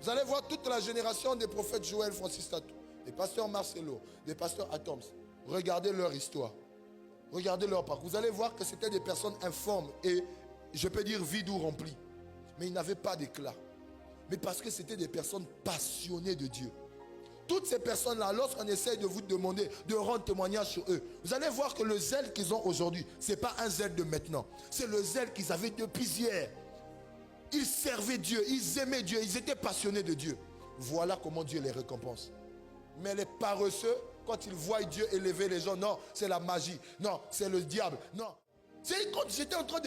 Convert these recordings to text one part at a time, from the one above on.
Vous allez voir toute la génération des prophètes Joël, Francis Tatou, des pasteurs Marcelo, des pasteurs Atoms. Regardez leur histoire. Regardez leur parcours. Vous allez voir que c'était des personnes informes et, je peux dire, vides ou remplies. Mais ils n'avaient pas d'éclat. Mais parce que c'était des personnes passionnées de Dieu. Toutes ces personnes-là, lorsqu'on essaie de vous demander de rendre témoignage sur eux, vous allez voir que le zèle qu'ils ont aujourd'hui, ce n'est pas un zèle de maintenant. C'est le zèle qu'ils avaient depuis hier. Ils servaient Dieu, ils aimaient Dieu, ils étaient passionnés de Dieu. Voilà comment Dieu les récompense. Mais les paresseux, quand ils voient Dieu élever les gens, non, c'est la magie, non, c'est le diable, non. C'est quand j'étais en train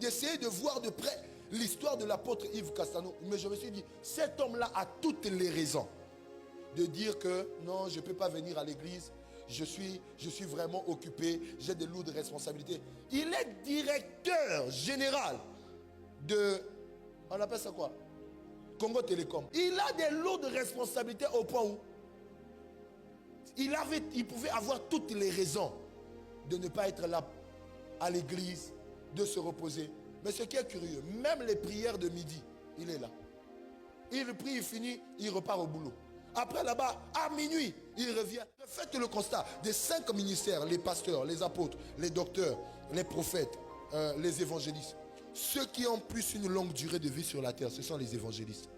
d'essayer de voir de près l'histoire de l'apôtre Yves Castano, mais je me suis dit, cet homme-là a toutes les raisons de dire que non, je ne peux pas venir à l'église, je suis vraiment occupé, j'ai des lourdes responsabilités. Il est directeur général de, on appelle ça quoi? Congo Télécom. Il a des lourdes responsabilités au point où il pouvait avoir toutes les raisons de ne pas être là à l'église, de se reposer. Mais ce qui est curieux, même les prières de midi, il est là. Il prie, il finit, il repart au boulot. Après là-bas, à minuit, il revient. Faites le constat des 5 ministères, les pasteurs, les apôtres, les docteurs, les prophètes, les évangélistes. Ceux qui ont plus une longue durée de vie sur la terre, ce sont les évangélistes.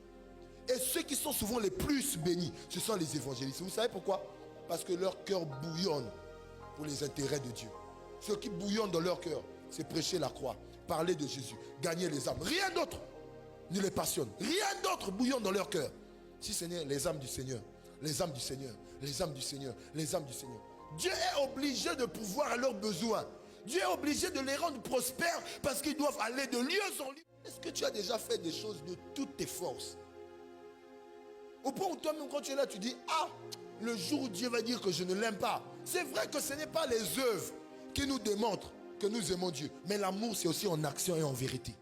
Et ceux qui sont souvent les plus bénis, ce sont les évangélistes. Vous savez pourquoi? Parce que leur cœur bouillonne pour les intérêts de Dieu. Ce qui bouillonne dans leur cœur, c'est prêcher la croix, parler de Jésus, gagner les âmes. Rien d'autre ne les passionne. Rien d'autre bouillonne dans leur cœur. Si ce n'est les âmes du Seigneur, les âmes du Seigneur, les âmes du Seigneur, les âmes du Seigneur. Dieu est obligé de pouvoir à leurs besoins. Dieu est obligé de les rendre prospères parce qu'ils doivent aller de lieu en lieu. Est-ce que tu as déjà fait des choses de toutes tes forces? Au point où toi-même quand tu es là, tu dis, ah, le jour où Dieu va dire que je ne l'aime pas. C'est vrai que ce n'est pas les œuvres qui nous démontrent que nous aimons Dieu. Mais l'amour, c'est aussi en action et en vérité.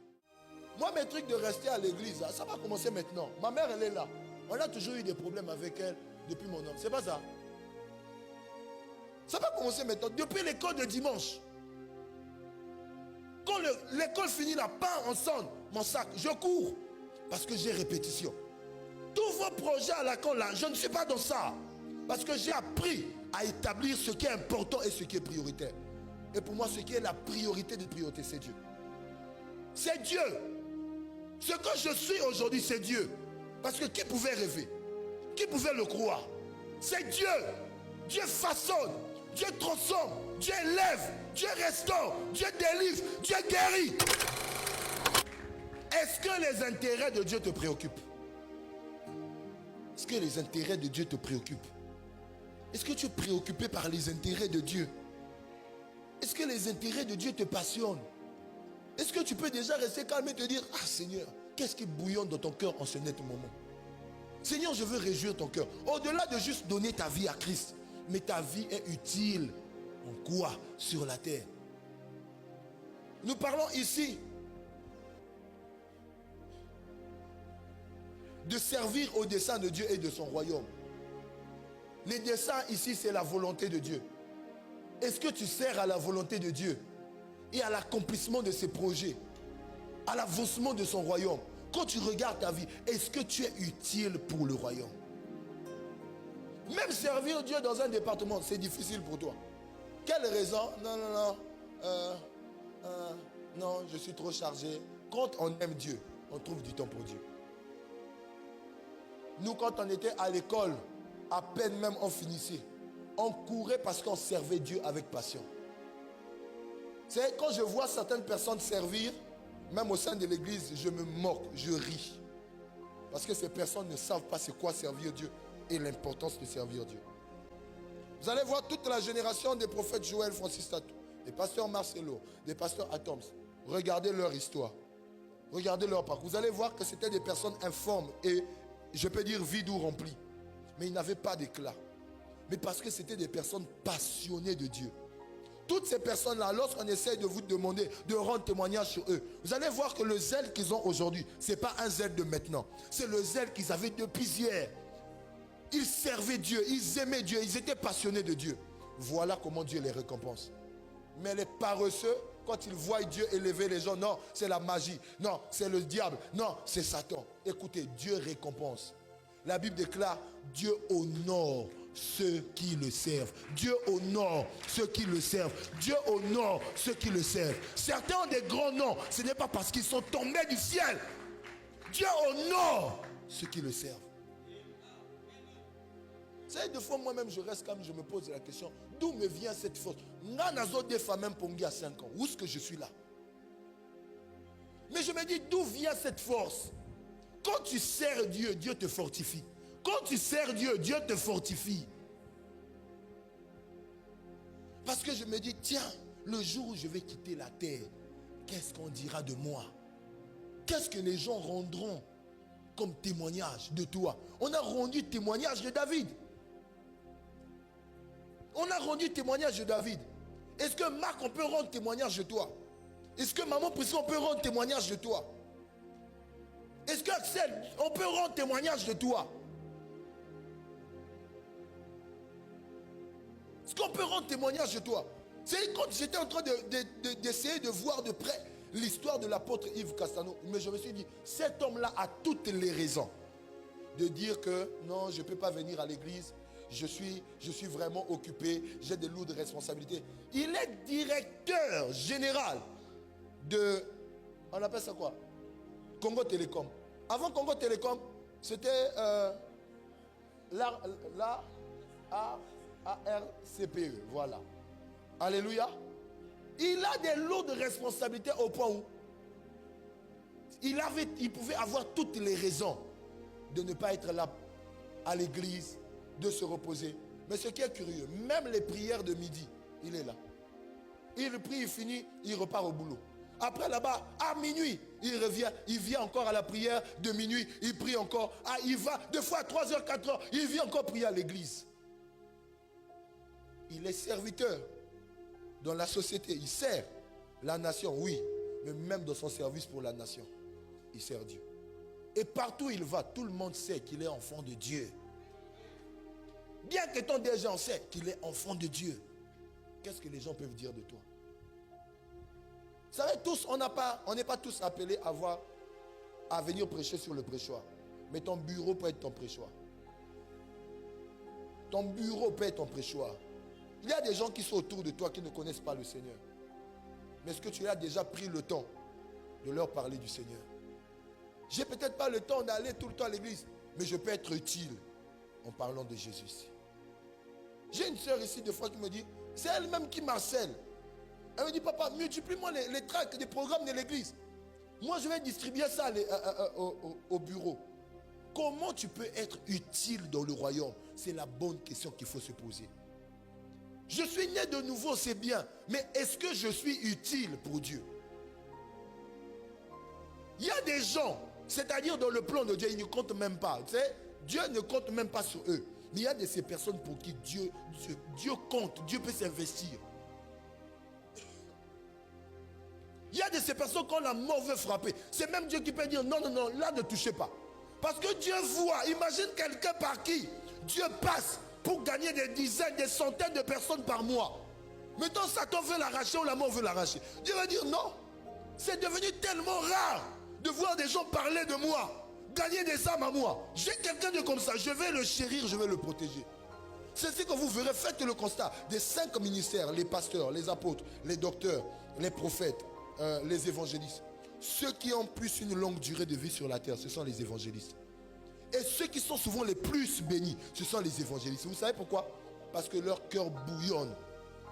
Moi, mes trucs de rester à l'église, ça va commencer maintenant. Ma mère, elle est là. On a toujours eu des problèmes avec elle depuis mon homme. C'est pas ça. Ça va commencer maintenant. Depuis l'école de dimanche. Quand l'école finit là, pas ensemble, mon sac, je cours. Parce que j'ai répétition. Tous vos projets à la con là, je ne suis pas dans ça. Parce que j'ai appris à établir ce qui est important et ce qui est prioritaire. Et pour moi, ce qui est la priorité des priorités, c'est Dieu. C'est Dieu. Ce que je suis aujourd'hui, c'est Dieu. Parce que qui pouvait rêver? Qui pouvait le croire? C'est Dieu. Dieu façonne. Dieu transforme. Dieu élève. Dieu restaure. Dieu délivre. Dieu guérit. Est-ce que les intérêts de Dieu te préoccupent? Est-ce que les intérêts de Dieu te préoccupent? Est-ce que tu es préoccupé par les intérêts de Dieu? Est-ce que les intérêts de Dieu te passionnent? Est-ce que tu peux déjà rester calme et te dire, ah Seigneur, qu'est-ce qui bouillonne dans ton cœur en ce net moment? Seigneur, je veux réjouir ton cœur. Au-delà de juste donner ta vie à Christ, mais ta vie est utile en quoi sur la terre? Nous parlons ici de servir au dessein de Dieu et de son royaume. Les desseins ici, c'est la volonté de Dieu. Est-ce que tu sers à la volonté de Dieu et à l'accomplissement de ses projets, à l'avancement de son royaume? Quand tu regardes ta vie, est-ce que tu es utile pour le royaume? Même servir Dieu dans un département, c'est difficile pour toi. Quelle raison? Non, je suis trop chargé. Quand on aime Dieu, on trouve du temps pour Dieu. Nous, quand on était à l'école, à peine même on finissait, on courait parce qu'on servait Dieu avec passion. C'est quand je vois certaines personnes servir, même au sein de l'église, je me moque, je ris. Parce que ces personnes ne savent pas c'est quoi servir Dieu et l'importance de servir Dieu. Vous allez voir toute la génération des prophètes Joël, Francis Tatou, des pasteurs Marcelo, des pasteurs Atoms. Regardez leur histoire. Regardez leur parcours. Vous allez voir que c'était des personnes informes et, je peux dire, vides ou remplies. Mais ils n'avaient pas d'éclat. Mais parce que c'était des personnes passionnées de Dieu. Toutes ces personnes-là, lorsqu'on essaie de vous demander de rendre témoignage sur eux, vous allez voir que le zèle qu'ils ont aujourd'hui, ce n'est pas un zèle de maintenant. C'est le zèle qu'ils avaient depuis hier. Ils servaient Dieu, ils aimaient Dieu, ils étaient passionnés de Dieu. Voilà comment Dieu les récompense. Mais les paresseux, quand ils voient Dieu élever les gens, non, c'est la magie. Non, c'est le diable. Non, c'est Satan. Écoutez, Dieu récompense. La Bible déclare, Dieu honore ceux qui le servent. Dieu honore ceux qui le servent. Dieu honore ceux qui le servent. Certains ont des grands noms. Ce n'est pas parce qu'ils sont tombés du ciel. Dieu honore ceux qui le servent. Vous savez, des fois, moi-même, je reste comme je me pose la question, d'où me vient cette force? Nanazo des femmes même pongi à 5 ans. Où est-ce que je suis là? Mais je me dis, d'où vient cette force? Quand tu sers Dieu, Dieu te fortifie. Quand tu sers Dieu, Dieu te fortifie. Parce que je me dis, tiens, le jour où je vais quitter la terre, qu'est-ce qu'on dira de moi? Qu'est-ce que les gens rendront comme témoignage de toi? On a rendu témoignage de David. On a rendu témoignage de David. Est-ce que Marc, on peut rendre témoignage de toi? Est-ce que Maman Priscille, on peut rendre témoignage de toi? Est-ce que Axel, on peut rendre témoignage de toi? Est-ce qu'on peut rendre témoignage de toi? C'est quand j'étais en train d'essayer de voir de près l'histoire de l'apôtre Yves Castano, mais je me suis dit, cet homme-là a toutes les raisons de dire que non, je ne peux pas venir à l'église, je suis vraiment occupé, j'ai de lourdes responsabilités. Il est directeur général de, on appelle ça quoi? Congo Télécom. Avant Congo Télécom, c'était l'ARCPE, voilà. Alléluia. Il a des lourdes responsabilités au point où il pouvait avoir toutes les raisons de ne pas être là à l'église, de se reposer. Mais ce qui est curieux, même les prières de midi, il est là. Il prie, il finit, il repart au boulot. Après là-bas, à minuit, il revient, il vient encore à la prière de minuit, il prie encore. Ah, il va deux fois à 3h, 4h, il vient encore prier à l'église. Il est serviteur dans la société, il sert la nation, oui, mais même dans son service pour la nation, il sert Dieu. Et partout où il va, tout le monde sait qu'il est enfant de Dieu. Bien qu'étant déjà on sait qu'il est enfant de Dieu, qu'est-ce que les gens peuvent dire de toi? Vous savez, tous, on n'est pas tous appelés à venir prêcher sur le prêchoir. Mais ton bureau peut être ton prêchoir. Ton bureau peut être ton prêchoir. Il y a des gens qui sont autour de toi qui ne connaissent pas le Seigneur. Mais est-ce que tu as déjà pris le temps de leur parler du Seigneur? J'ai peut-être pas le temps d'aller tout le temps à l'église, mais je peux être utile en parlant de Jésus ici. J'ai une soeur ici, des fois, qui me dit, c'est elle-même qui m'harcèle. Elle me dit, papa, multiplie-moi les tracts, les programmes de l'église. Moi, je vais distribuer ça au bureau. Comment tu peux être utile dans le royaume? C'est la bonne question qu'il faut se poser. Je suis né de nouveau, c'est bien. Mais est-ce que je suis utile pour Dieu? Il y a des gens, c'est-à-dire dans le plan de Dieu, ils ne comptent même pas. Tu sais, Dieu ne compte même pas sur eux. Mais il y a de ces personnes pour qui Dieu compte, Dieu peut s'investir. Il y a de ces personnes quand la mort veut frapper. C'est même Dieu qui peut dire non, non, non, là ne touchez pas. Parce que Dieu voit, imagine quelqu'un par qui Dieu passe pour gagner des dizaines, des centaines de personnes par mois. Maintenant Satan veut l'arracher ou la mort veut l'arracher. Dieu va dire non. C'est devenu tellement rare de voir des gens parler de moi, gagner des âmes à moi. J'ai quelqu'un de comme ça, je vais le chérir, je vais le protéger. C'est ce que vous verrez, faites le constat des 5 ministères, les pasteurs, les apôtres, les docteurs, les prophètes, les évangélistes. Ceux qui ont plus une longue durée de vie sur la terre, ce sont les évangélistes. Et ceux qui sont souvent les plus bénis, ce sont les évangélistes. Vous savez pourquoi? Parce que leur cœur bouillonne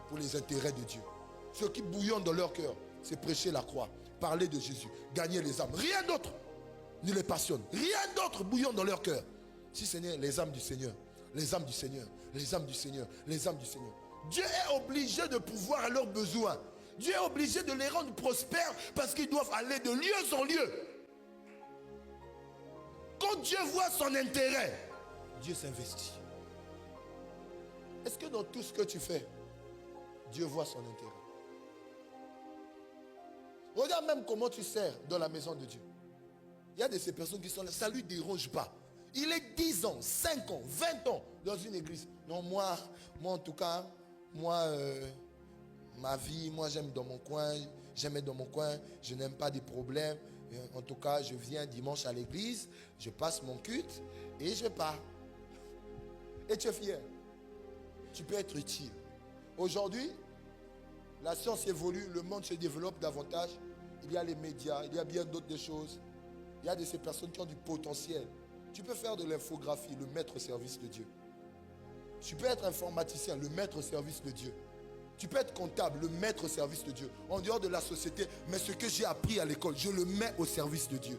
pour les intérêts de Dieu. Ce qui bouillonne dans leur cœur, c'est prêcher la croix, parler de Jésus, gagner les âmes. Rien d'autre ne les passionne. Rien d'autre bouillonne dans leur cœur. Si ce n'est les âmes du Seigneur, les âmes du Seigneur, les âmes du Seigneur, les âmes du Seigneur. Dieu est obligé de pouvoir à leurs besoins. Dieu est obligé de les rendre prospères parce qu'ils doivent aller de lieu en lieu. Quand Dieu voit son intérêt, Dieu s'investit. Est-ce que dans tout ce que tu fais, Dieu voit son intérêt? Regarde même comment tu sers dans la maison de Dieu. Il y a de ces personnes qui sont là, ça ne lui dérange pas. Il est 10 ans, 5 ans, 20 ans dans une église. Non, moi en tout cas, ma vie, moi j'aime dans mon coin, j'aime être dans mon coin, je n'aime pas des problèmes. En tout cas, je viens dimanche à l'église, je passe mon culte et je pars. Et tu es fier. Tu peux être utile. Aujourd'hui, la science évolue, le monde se développe davantage. Il y a les médias, il y a bien d'autres choses. Il y a de ces personnes qui ont du potentiel. Tu peux faire de l'infographie, le mettre au service de Dieu. Tu peux être informaticien, le mettre au service de Dieu. Tu peux être comptable, le mettre au service de Dieu. En dehors de la société, mais ce que j'ai appris à l'école, je le mets au service de Dieu.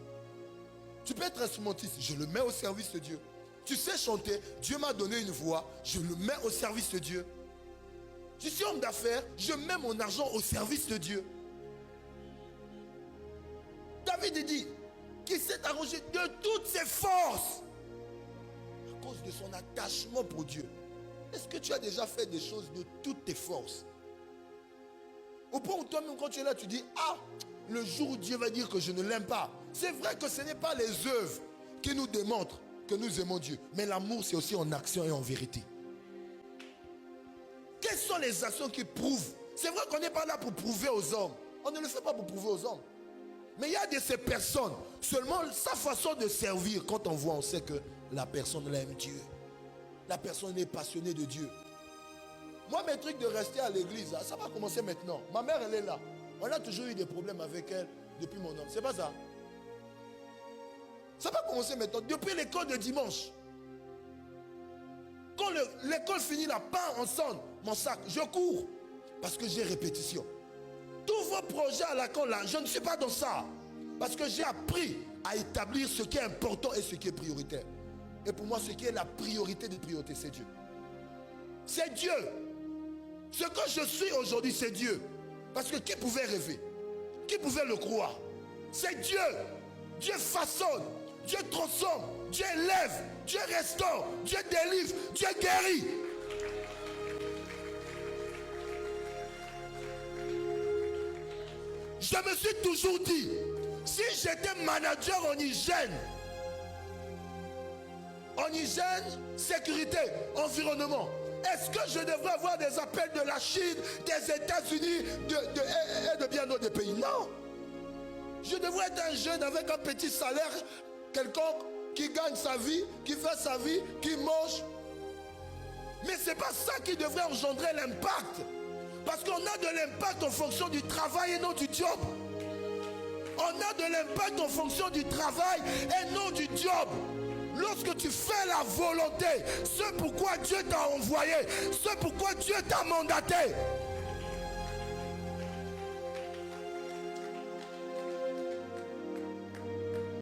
Tu peux être instrumentiste, je le mets au service de Dieu. Tu sais chanter, Dieu m'a donné une voix, je le mets au service de Dieu. Je suis homme d'affaires, je mets mon argent au service de Dieu. David dit qu'il s'est arrogé de toutes ses forces à cause de son attachement pour Dieu. Est-ce que tu as déjà fait des choses de toutes tes forces? Au point où toi-même, quand tu es là, tu dis, ah, le jour où Dieu va dire que je ne l'aime pas. C'est vrai que ce n'est pas les œuvres qui nous démontrent que nous aimons Dieu. Mais l'amour, c'est aussi en action et en vérité. Quelles sont les actions qui prouvent? C'est vrai qu'on n'est pas là pour prouver aux hommes. On ne le fait pas pour prouver aux hommes. Mais il y a de ces personnes, seulement sa façon de servir, quand on voit, on sait que la personne aime Dieu. La personne est passionnée de Dieu. Moi, mes trucs de rester à l'église, ça va commencer maintenant. Ma mère, elle est là. On a toujours eu des problèmes avec elle depuis mon homme. C'est pas ça. Ça va commencer maintenant. Depuis l'école de dimanche. Quand l'école finit là, part ensemble, mon sac, je cours. Parce que j'ai répétition. Tous vos projets à la con là, je ne suis pas dans ça. Parce que j'ai appris à établir ce qui est important et ce qui est prioritaire. Et pour moi, ce qui est la priorité des priorités, c'est Dieu. C'est Dieu. Ce que je suis aujourd'hui, c'est Dieu. Parce que qui pouvait rêver? Qui pouvait le croire? C'est Dieu. Dieu façonne. Dieu transforme. Dieu élève. Dieu restaure. Dieu délivre. Dieu guérit. Je me suis toujours dit, si j'étais manager en hygiène, sécurité, environnement, est-ce que je devrais avoir des appels de la Chine, des États-Unis et de bien d'autres pays? Non. Je devrais être un jeune avec un petit salaire, quelqu'un qui gagne sa vie, qui fait sa vie, qui mange. Mais ce n'est pas ça qui devrait engendrer l'impact. Parce qu'on a de l'impact en fonction du travail et non du job. On a de l'impact en fonction du travail et non du job. Lorsque tu fais la volonté, ce pourquoi Dieu t'a envoyé, ce pourquoi Dieu t'a mandaté,